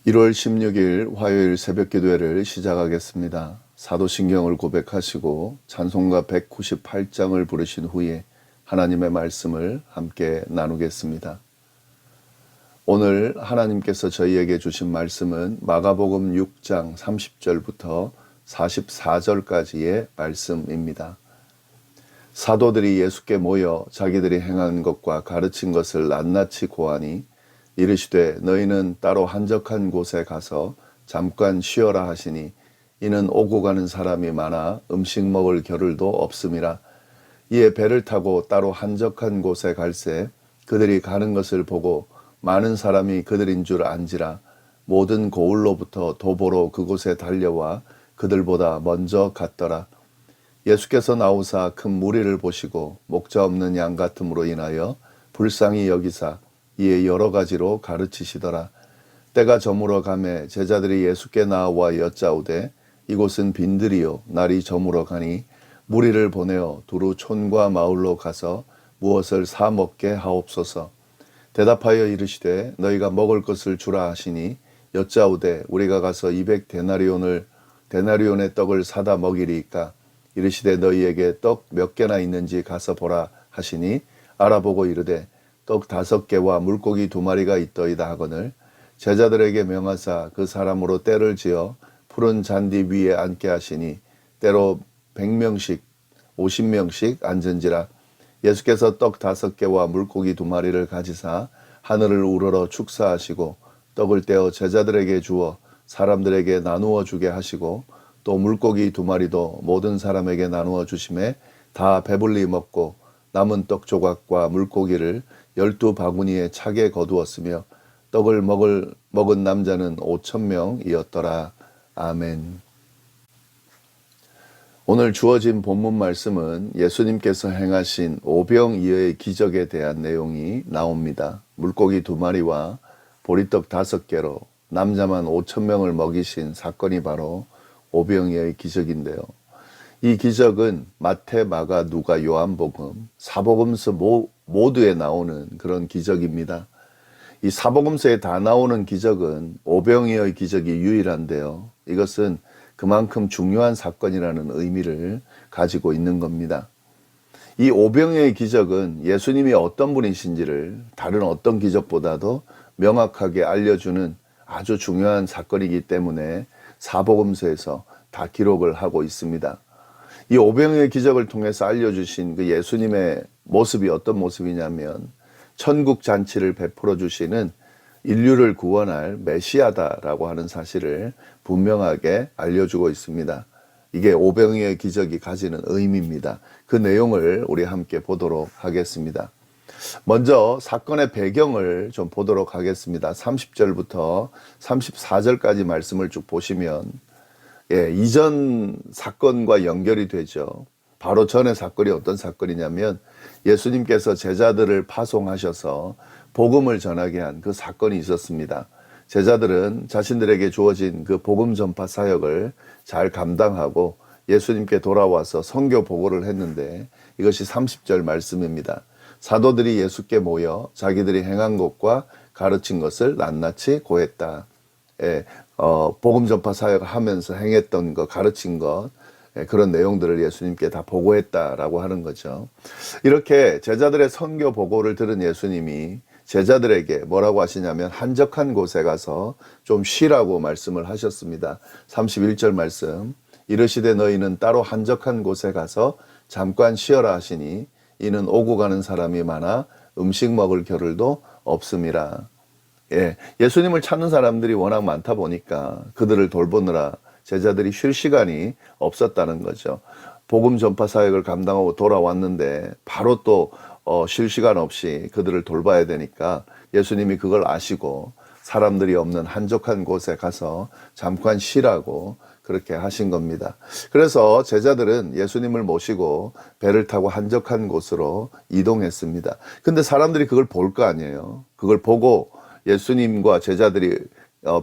1월 16일 화요일 새벽기도회를 시작하겠습니다. 사도신경을 고백하시고 찬송가 198장을 부르신 후에 하나님의 말씀을 함께 나누겠습니다. 오늘 하나님께서 저희에게 주신 말씀은 마가복음 6장 30절부터 44절까지의 말씀입니다. 사도들이 예수께 모여 자기들이 행한 것과 가르친 것을 낱낱이 고하니 이르시되 너희는 따로 한적한 곳에 가서 잠깐 쉬어라 하시니 이는 오고 가는 사람이 많아 음식 먹을 겨를도 없음이라. 이에 배를 타고 따로 한적한 곳에 갈새 그들이 가는 것을 보고 많은 사람이 그들인 줄 안지라. 모든 고을로부터 도보로 그곳에 달려와 그들보다 먼저 갔더라. 예수께서 나오사 큰 무리를 보시고 목자 없는 양 같음으로 인하여 불쌍히 여기사 이에 여러 가지로 가르치시더라. 때가 저물어 가매 제자들이 예수께 나와 여짜오되 이곳은 빈들이요 날이 저물어 가니 무리를 보내어 두루 촌과 마을로 가서 무엇을 사 먹게 하옵소서. 대답하여 이르시되 너희가 먹을 것을 주라 하시니 여짜오되 우리가 가서 200데나리온의 떡을 사다 먹이리이까. 이르시되 너희에게 떡 몇 개나 있는지 가서 보라 하시니 알아보고 이르되 떡 5개와 물고기 2마리가 있더이다 하거늘 제자들에게 명하사 그 사람으로 때를 지어 푸른 잔디 위에 앉게 하시니 때로 100명씩 50명씩 앉은지라. 예수께서 떡 5개와 물고기 2마리를 가지사 하늘을 우러러 축사하시고 떡을 떼어 제자들에게 주어 사람들에게 나누어 주게 하시고 또 물고기 2마리도 모든 사람에게 나누어 주심에 다 배불리 먹고 남은 떡 조각과 물고기를 12바구니에 차게 거두었으며 떡을 먹은 남자는 5,000명이었더라. 아멘. 오늘 주어진 본문 말씀은 예수님께서 행하신 오병이어의 기적에 대한 내용이 나옵니다. 물고기 2마리와 보리떡 5개로 남자만 5,000명을 먹이신 사건이 바로 오병이어의 기적인데요. 이 기적은 마태, 마가, 누가, 요한복음, 사복음서 모두에 나오는 그런 기적입니다. 이 사복음서에 다 나오는 기적은 오병이어의 기적이 유일한데요. 이것은 그만큼 중요한 사건이라는 의미를 가지고 있는 겁니다. 이 오병이어의 기적은 예수님이 어떤 분이신지를 다른 어떤 기적보다도 명확하게 알려주는 아주 중요한 사건이기 때문에 사복음서에서 다 기록을 하고 있습니다. 이 오병이어의 기적을 통해서 알려주신 그 예수님의 모습이 어떤 모습이냐면 천국 잔치를 베풀어 주시는 인류를 구원할 메시아다라고 하는 사실을 분명하게 알려주고 있습니다. 이게 오병이어의 기적이 가지는 의미입니다. 그 내용을 우리 함께 보도록 하겠습니다. 먼저 사건의 배경을 좀 보도록 하겠습니다. 30절부터 34절까지 말씀을 쭉 보시면 이전 사건과 연결이 되죠. 바로 전의 사건이 어떤 사건이냐면 예수님께서 제자들을 파송하셔서 복음을 전하게 한 그 사건이 있었습니다. 제자들은 자신들에게 주어진 그 복음 전파 사역을 잘 감당하고 예수님께 돌아와서 선교 보고를 했는데 이것이 30절 말씀입니다. 사도들이 예수께 모여 자기들이 행한 것과 가르친 것을 낱낱이 고했다. 복음 전파 사역을 하면서 행했던 것, 가르친 것, 그런 내용들을 예수님께 다 보고했다라고 하는 거죠. 이렇게 제자들의 선교 보고를 들은 예수님이 제자들에게 뭐라고 하시냐면 한적한 곳에 가서 좀 쉬라고 말씀을 하셨습니다. 31절 말씀, 이르시되 너희는 따로 한적한 곳에 가서 잠깐 쉬어라 하시니 이는 오고 가는 사람이 많아 음식 먹을 겨를도 없음이라. 예수님을 찾는 사람들이 워낙 많다 보니까 그들을 돌보느라 제자들이 쉴 시간이 없었다는 거죠. 복음 전파 사역을 감당하고 돌아왔는데 바로 또 쉴 시간 없이 그들을 돌봐야 되니까 예수님이 그걸 아시고 사람들이 없는 한적한 곳에 가서 잠깐 쉬라고 그렇게 하신 겁니다. 그래서 제자들은 예수님을 모시고 배를 타고 한적한 곳으로 이동했습니다. 근데 사람들이 그걸 볼 거 아니에요. 그걸 보고 예수님과 제자들이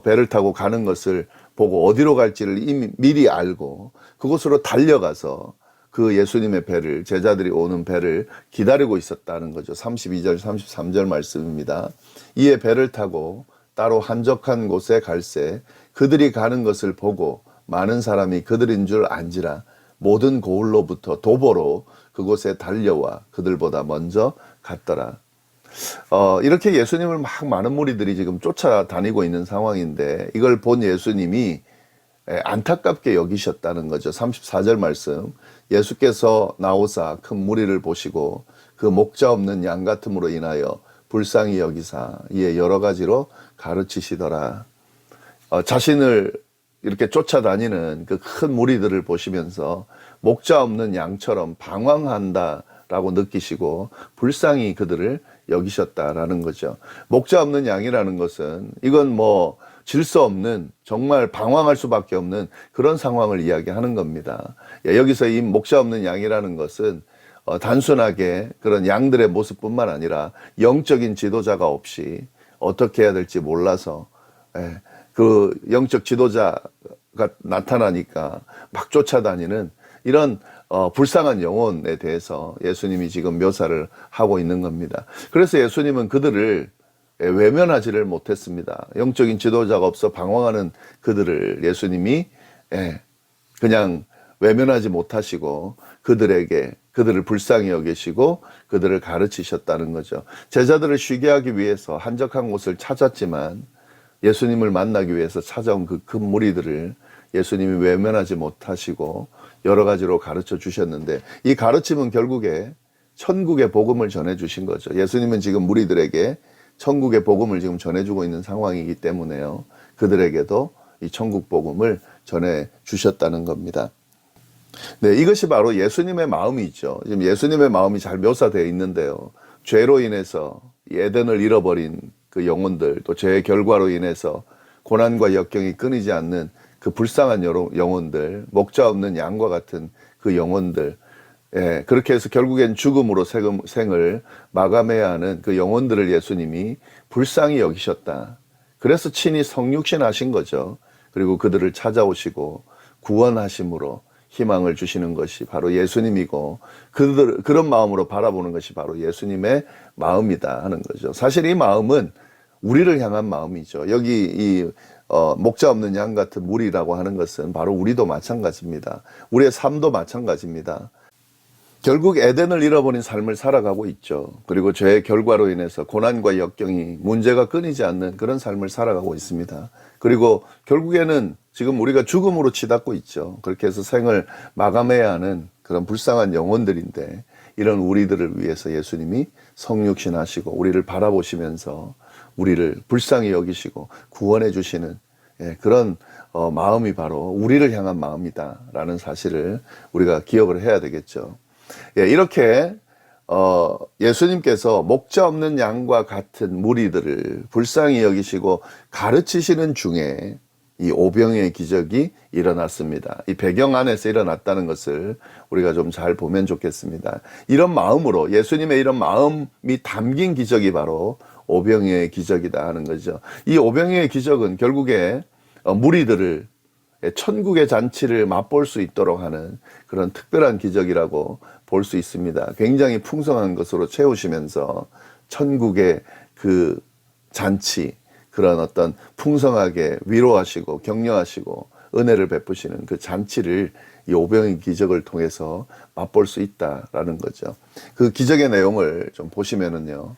배를 타고 가는 것을 보고 어디로 갈지를 이미 미리 알고 그곳으로 달려가서 그 예수님의 배를, 제자들이 오는 배를 기다리고 있었다는 거죠. 32절 33절 말씀입니다. 이에 배를 타고 따로 한적한 곳에 갈새 그들이 가는 것을 보고 많은 사람이 그들인 줄 안지라 모든 고을로부터 도보로 그곳에 달려와 그들보다 먼저 갔더라. 이렇게 예수님을 막 많은 무리들이 지금 쫓아다니고 있는 상황인데 이걸 본 예수님이 안타깝게 여기셨다는 거죠. 34절 말씀. 예수께서 나오사 큰 무리를 보시고 그 목자 없는 양 같음으로 인하여 불쌍히 여기사 이에 여러 가지로 가르치시더라. 자신을 이렇게 쫓아다니는 그 큰 무리들을 보시면서 목자 없는 양처럼 방황한다라고 느끼시고 불쌍히 그들을 여기셨다라는 거죠. 목자 없는 양이라는 것은 이건 뭐 질서 없는 정말 방황할 수밖에 없는 그런 상황을 이야기하는 겁니다. 여기서 이 목자 없는 양이라는 것은 단순하게 그런 양들의 모습뿐만 아니라 영적인 지도자가 없이 어떻게 해야 될지 몰라서 그 영적 지도자가 나타나니까 막 쫓아다니는 이런 불쌍한 영혼에 대해서 예수님이 지금 묘사를 하고 있는 겁니다. 그래서 예수님은 그들을 외면하지를 못했습니다. 영적인 지도자가 없어 방황하는 그들을 예수님이 그냥 외면하지 못하시고 그들을 불쌍히 여기시고 그들을 가르치셨다는 거죠. 제자들을 쉬게 하기 위해서 한적한 곳을 찾았지만 예수님을 만나기 위해서 찾아온 그 큰 무리들을 예수님이 외면하지 못하시고 여러 가지로 가르쳐 주셨는데 이 가르침은 결국에 천국의 복음을 전해주신 거죠. 예수님은 지금 무리들에게 천국의 복음을 지금 전해주고 있는 상황이기 때문에요. 그들에게도 이 천국 복음을 전해주셨다는 겁니다. 네, 이것이 바로 예수님의 마음이죠. 지금 예수님의 마음이 잘 묘사되어 있는데요. 죄로 인해서 에덴을 잃어버린 그 영혼들, 또 죄의 결과로 인해서 고난과 역경이 끊이지 않는 그 불쌍한 영혼들, 목자 없는 양과 같은 그 영혼들, 그렇게 해서 결국엔 죽음으로 생을 마감해야 하는 그 영혼들을 예수님이 불쌍히 여기셨다. 그래서 친히 성육신 하신 거죠. 그리고 그들을 찾아오시고 구원하심으로 희망을 주시는 것이 바로 예수님이고 그런 마음으로 바라보는 것이 바로 예수님의 마음이다 하는 거죠. 사실 이 마음은 우리를 향한 마음이죠. 여기 이 목자 없는 양 같은 무리라고 하는 것은 바로 우리도 마찬가지입니다. 우리의 삶도 마찬가지입니다. 결국 에덴을 잃어버린 삶을 살아가고 있죠. 그리고 죄의 결과로 인해서 고난과 역경이 문제가 끊이지 않는 그런 삶을 살아가고 있습니다. 그리고 결국에는 지금 우리가 죽음으로 치닫고 있죠. 그렇게 해서 생을 마감해야 하는 그런 불쌍한 영혼들인데 이런 우리들을 위해서 예수님이 성육신 하시고 우리를 바라보시면서 우리를 불쌍히 여기시고 구원해 주시는 그런 마음이 바로 우리를 향한 마음이다라는 사실을 우리가 기억을 해야 되겠죠. 이렇게 예수님께서 목자 없는 양과 같은 무리들을 불쌍히 여기시고 가르치시는 중에 이 오병이의 기적이 일어났습니다. 이 배경 안에서 일어났다는 것을 우리가 좀 잘 보면 좋겠습니다. 이런 마음으로 예수님의 이런 마음이 담긴 기적이 바로 오병이의 기적이다 하는 거죠. 이 오병이의 기적은 결국에 무리들을 천국의 잔치를 맛볼 수 있도록 하는 그런 특별한 기적이라고 볼 수 있습니다. 굉장히 풍성한 것으로 채우시면서 천국의 그 잔치, 그런 어떤 풍성하게 위로하시고 격려하시고 은혜를 베푸시는 그 잔치를 이 오병이의 기적을 통해서 맛볼 수 있다라는 거죠. 그 기적의 내용을 좀 보시면은요,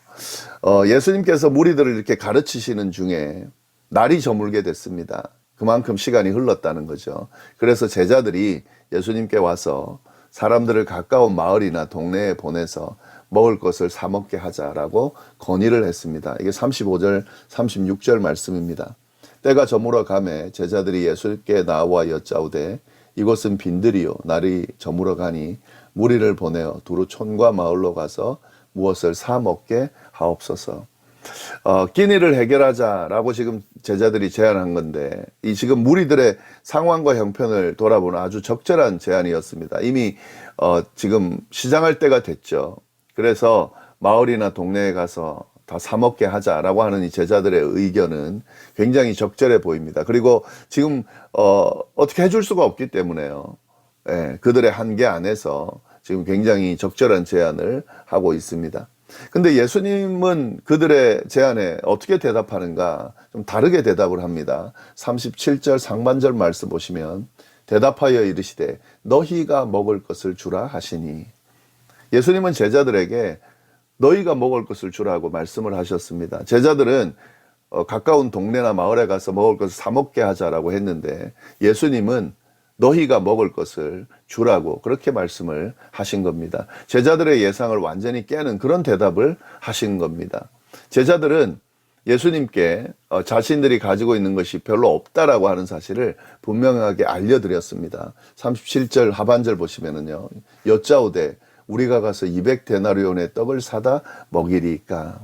예수님께서 무리들을 이렇게 가르치시는 중에 날이 저물게 됐습니다. 그만큼 시간이 흘렀다는 거죠. 그래서 제자들이 예수님께 와서 사람들을 가까운 마을이나 동네에 보내서 먹을 것을 사 먹게 하자라고 건의를 했습니다. 이게 35절, 36절 말씀입니다. 때가 저물어 가매 제자들이 예수께 나와 여짜오되 이곳은 빈들이요 날이 저물어 가니 무리를 보내어 두루 촌과 마을로 가서 무엇을 사 먹게 하옵소서. 끼니를 해결하자라고 지금 제자들이 제안한 건데 이 지금 무리들의 상황과 형편을 돌아보는 아주 적절한 제안이었습니다. 이미 지금 시장할 때가 됐죠. 그래서 마을이나 동네에 가서 다 사먹게 하자라고 하는 이 제자들의 의견은 굉장히 적절해 보입니다. 그리고 지금 어떻게 해줄 수가 없기 때문에요. 그들의 한계 안에서 지금 굉장히 적절한 제안을 하고 있습니다. 근데 예수님은 그들의 제안에 어떻게 대답하는가? 좀 다르게 대답을 합니다. 37절 상반절 말씀 보시면 대답하여 이르시되 너희가 먹을 것을 주라 하시니, 예수님은 제자들에게 너희가 먹을 것을 주라고 말씀을 하셨습니다. 제자들은 가까운 동네나 마을에 가서 먹을 것을 사 먹게 하자라고 했는데 예수님은 너희가 먹을 것을 주라고 그렇게 말씀을 하신 겁니다. 제자들의 예상을 완전히 깨는 그런 대답을 하신 겁니다. 제자들은 예수님께 자신들이 가지고 있는 것이 별로 없다라고 하는 사실을 분명하게 알려드렸습니다. 37절 하반절 보시면은요, 여짜오되 우리가 가서 200데나리온의 떡을 사다 먹이리까.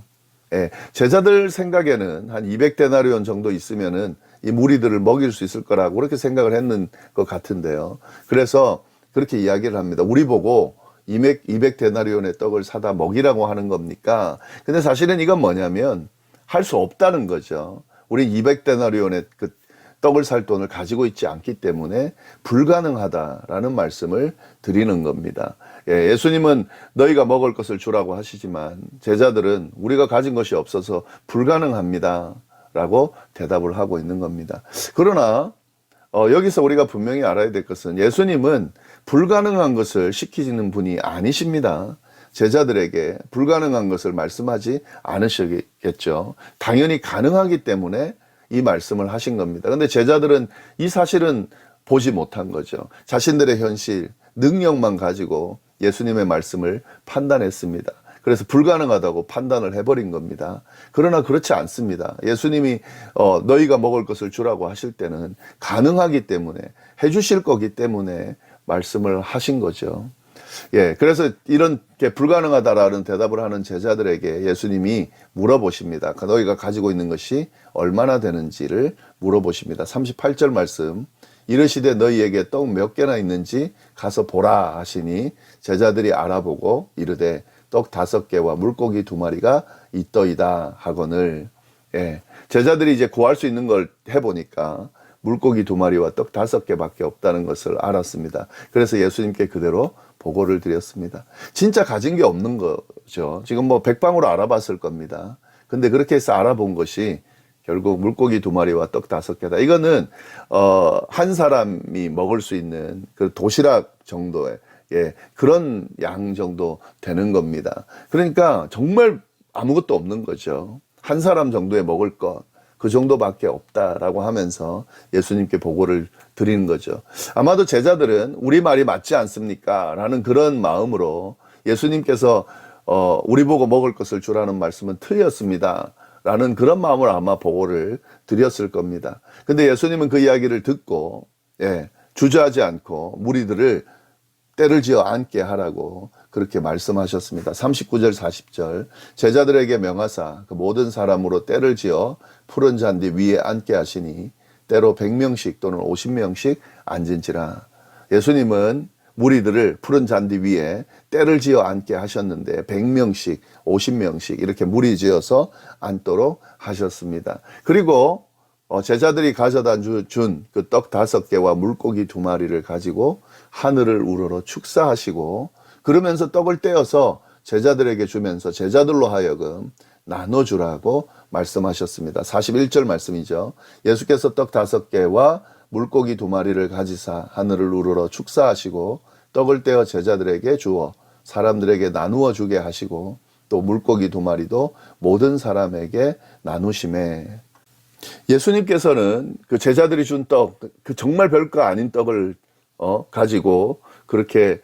예, 제자들 생각에는 한 200데나리온 정도 있으면은 이 무리들을 먹일 수 있을 거라고 그렇게 생각을 했는 것 같은데요. 그래서 그렇게 이야기를 합니다. 우리 보고 200데나리온의 떡을 사다 먹이라고 하는 겁니까? 근데 사실은 이건 뭐냐면 할 수 없다는 거죠. 우리 200데나리온의 그 떡을 살 돈을 가지고 있지 않기 때문에 불가능하다라는 말씀을 드리는 겁니다. 예, 예수님은 너희가 먹을 것을 주라고 하시지만 제자들은 우리가 가진 것이 없어서 불가능합니다 라고 대답을 하고 있는 겁니다. 그러나 여기서 우리가 분명히 알아야 될 것은 예수님은 불가능한 것을 시키시는 분이 아니십니다. 제자들에게 불가능한 것을 말씀하지 않으시겠죠. 당연히 가능하기 때문에 이 말씀을 하신 겁니다. 그런데 제자들은 이 사실은 보지 못한 거죠. 자신들의 현실, 능력만 가지고 예수님의 말씀을 판단했습니다. 그래서 불가능하다고 판단을 해버린 겁니다. 그러나 그렇지 않습니다. 예수님이 너희가 먹을 것을 주라고 하실 때는 가능하기 때문에, 해주실 거기 때문에 말씀을 하신 거죠. 예, 그래서 이렇게 불가능하다라는 대답을 하는 제자들에게 예수님이 물어보십니다. 너희가 가지고 있는 것이 얼마나 되는지를 물어보십니다. 38절 말씀, 이르시되 너희에게 떡 몇 개나 있는지 가서 보라 하시니 제자들이 알아보고 이르되 떡 5개와 물고기 2마리가 있더이다 하거늘. 예, 제자들이 이제 구할 수 있는 걸 해보니까 물고기 2마리와 떡 5개밖에 없다는 것을 알았습니다. 그래서 예수님께 그대로 보고를 드렸습니다. 진짜 가진 게 없는 거죠. 지금 뭐 백방으로 알아봤을 겁니다. 근데 그렇게 해서 알아본 것이 결국 물고기 2마리와 떡 5개다. 이거는 한 사람이 먹을 수 있는 그 도시락 정도의, 예, 그런 양 정도 되는 겁니다. 그러니까 정말 아무것도 없는 거죠. 한 사람 정도에 먹을 것, 그 정도밖에 없다라고 하면서 예수님께 보고를 드리는 거죠. 아마도 제자들은 우리 말이 맞지 않습니까? 라는 그런 마음으로 예수님께서 우리 보고 먹을 것을 주라는 말씀은 틀렸습니다 라는 그런 마음으로 아마 보고를 드렸을 겁니다. 근데 예수님은 그 이야기를 듣고, 예, 주저하지 않고 무리들을 때를 지어 앉게 하라고 그렇게 말씀하셨습니다. 39절 40절 제자들에게 명하사 그 모든 사람으로 때를 지어 푸른 잔디 위에 앉게 하시니 때로 100명씩 또는 50명씩 앉은지라. 예수님은 무리들을 푸른 잔디 위에 때를 지어 앉게 하셨는데 100명씩 50명씩 이렇게 무리 지어서 앉도록 하셨습니다. 그리고 제자들이 가져다 준 그 떡 5개와 물고기 2마리를 가지고 하늘을 우러러 축사하시고 그러면서 떡을 떼어서 제자들에게 주면서 제자들로 하여금 나눠주라고 말씀하셨습니다. 41절 말씀이죠. 예수께서 떡 5개와 물고기 2마리를 가지사 하늘을 우러러 축사하시고 떡을 떼어 제자들에게 주어 사람들에게 나누어 주게 하시고 또 물고기 2마리도 모든 사람에게 나누심에. 예수님께서는 그 제자들이 준 떡, 그 정말 별거 아닌 떡을 가지고 그렇게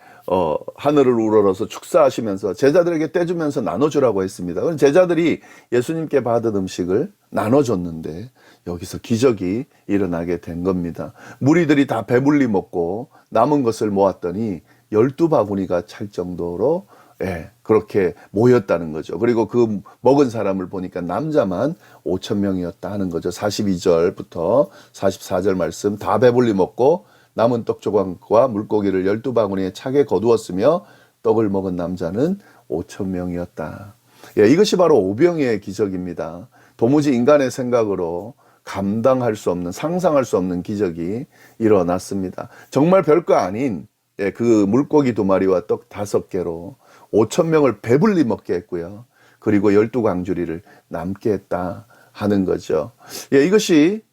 하늘을 우러러서 축사하시면서 제자들에게 떼주면서 나눠주라고 했습니다. 그럼 제자들이 예수님께 받은 음식을 나눠줬는데 여기서 기적이 일어나게 된 겁니다. 무리들이 다 배불리 먹고 남은 것을 모았더니 12바구니가 찰 정도로, 예, 그렇게 모였다는 거죠. 그리고 그 먹은 사람을 보니까 남자만 5,000명이었다 하는 거죠. 42절부터 44절 말씀, 다 배불리 먹고 남은 떡 조각과 물고기를 12바구니에 차게 거두었으며 떡을 먹은 남자는 5,000명이었다. 예, 이것이 바로 오병이의 기적입니다. 도무지 인간의 생각으로 감당할 수 없는, 상상할 수 없는 기적이 일어났습니다. 정말 별거 아닌, 예, 그 물고기 2마리와 떡 5개로 5,000명을 배불리 먹게 했고요. 그리고 12광주리를 남게 했다 하는 거죠. 예, 이것이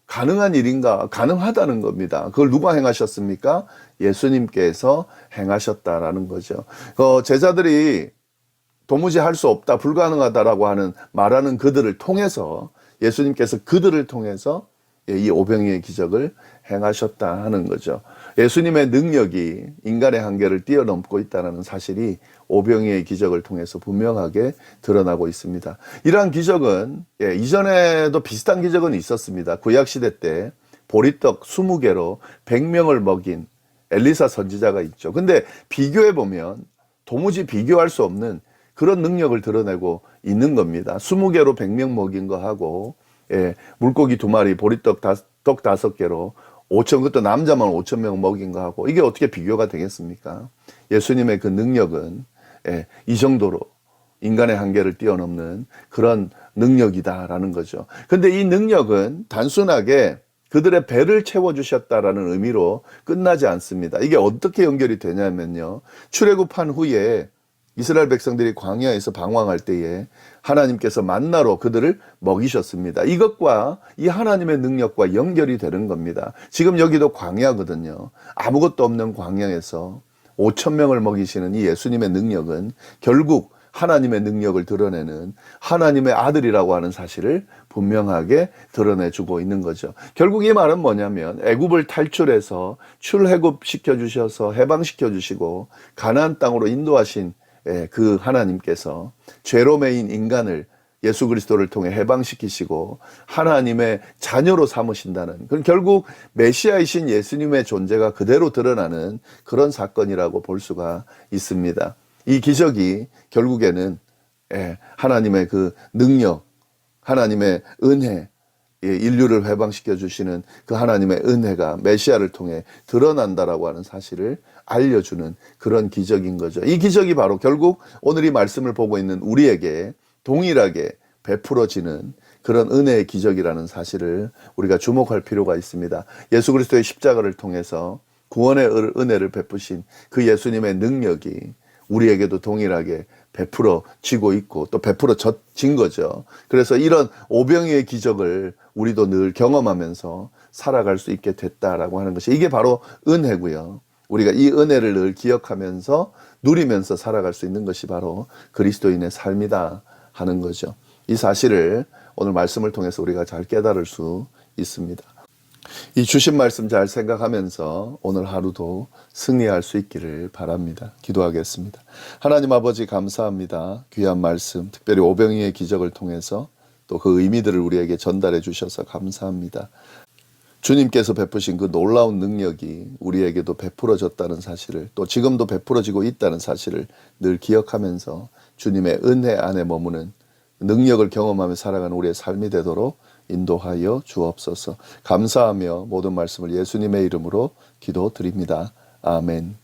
가능한 일인가? 가능하다는 겁니다. 그걸 누가 행하셨습니까? 예수님께서 행하셨다라는 거죠. 제자들이 도무지 할 수 없다, 불가능하다라고 말하는 그들을 통해서 예수님께서 그들을 통해서 이 오병이의 기적을 행하셨다 하는 거죠. 예수님의 능력이 인간의 한계를 뛰어넘고 있다는 사실이 오병이의 기적을 통해서 분명하게 드러나고 있습니다. 이러한 기적은 이전에도 비슷한 기적은 있었습니다. 구약시대 때 보리떡 20개로 100명을 먹인 엘리사 선지자가 있죠. 근데 비교해보면 도무지 비교할 수 없는 그런 능력을 드러내고 있는 겁니다. 20개로 100명 먹인 거하고 물고기 2마리, 보리떡 5개로 5천, 그것도 남자만 5,000명 먹인 거하고 이게 어떻게 비교가 되겠습니까? 예수님의 그 능력은 이 정도로 인간의 한계를 뛰어넘는 그런 능력이다라는 거죠. 근데 이 능력은 단순하게 그들의 배를 채워주셨다라는 의미로 끝나지 않습니다. 이게 어떻게 연결이 되냐면요. 출애굽한 후에 이스라엘 백성들이 광야에서 방황할 때에 하나님께서 만나로 그들을 먹이셨습니다. 이것과 이 하나님의 능력과 연결이 되는 겁니다. 지금 여기도 광야거든요. 아무것도 없는 광야에서 5,000명을 먹이시는 이 예수님의 능력은 결국 하나님의 능력을 드러내는 하나님의 아들이라고 하는 사실을 분명하게 드러내주고 있는 거죠. 결국 이 말은 뭐냐면 애굽을 탈출해서 출애굽시켜 주셔서 해방시켜 주시고 가나안 땅으로 인도하신 그 하나님께서 죄로 매인 인간을 예수 그리스도를 통해 해방시키시고 하나님의 자녀로 삼으신다는, 그건 결국 메시아이신 예수님의 존재가 그대로 드러나는 그런 사건이라고 볼 수가 있습니다. 이 기적이 결국에는 하나님의 그 능력, 하나님의 은혜, 인류를 회방시켜 주시는 그 하나님의 은혜가 메시아를 통해 드러난다라고 하는 사실을 알려주는 그런 기적인 거죠. 이 기적이 바로 결국 오늘 이 말씀을 보고 있는 우리에게 동일하게 베풀어지는 그런 은혜의 기적이라는 사실을 우리가 주목할 필요가 있습니다. 예수 그리스도의 십자가를 통해서 구원의 은혜를 베푸신 그 예수님의 능력이 우리에게도 동일하게 베풀어지고 있고 또 베풀어진 거죠. 그래서 이런 오병이의 기적을 우리도 늘 경험하면서 살아갈 수 있게 됐다라고 하는 것이, 이게 바로 은혜고요. 우리가 이 은혜를 늘 기억하면서 누리면서 살아갈 수 있는 것이 바로 그리스도인의 삶이다 하는 거죠. 이 사실을 오늘 말씀을 통해서 우리가 잘 깨달을 수 있습니다. 이 주신 말씀 잘 생각하면서 오늘 하루도 승리할 수 있기를 바랍니다. 기도하겠습니다. 하나님 아버지 감사합니다. 귀한 말씀, 특별히 오병이의 기적을 통해서 또 그 의미들을 우리에게 전달해 주셔서 감사합니다. 주님께서 베푸신 그 놀라운 능력이 우리에게도 베풀어졌다는 사실을, 또 지금도 베풀어지고 있다는 사실을 늘 기억하면서 주님의 은혜 안에 머무는 능력을 경험하며 살아가는 우리의 삶이 되도록 인도하여 주옵소서. 감사하며 모든 말씀을 예수님의 이름으로 기도드립니다. 아멘.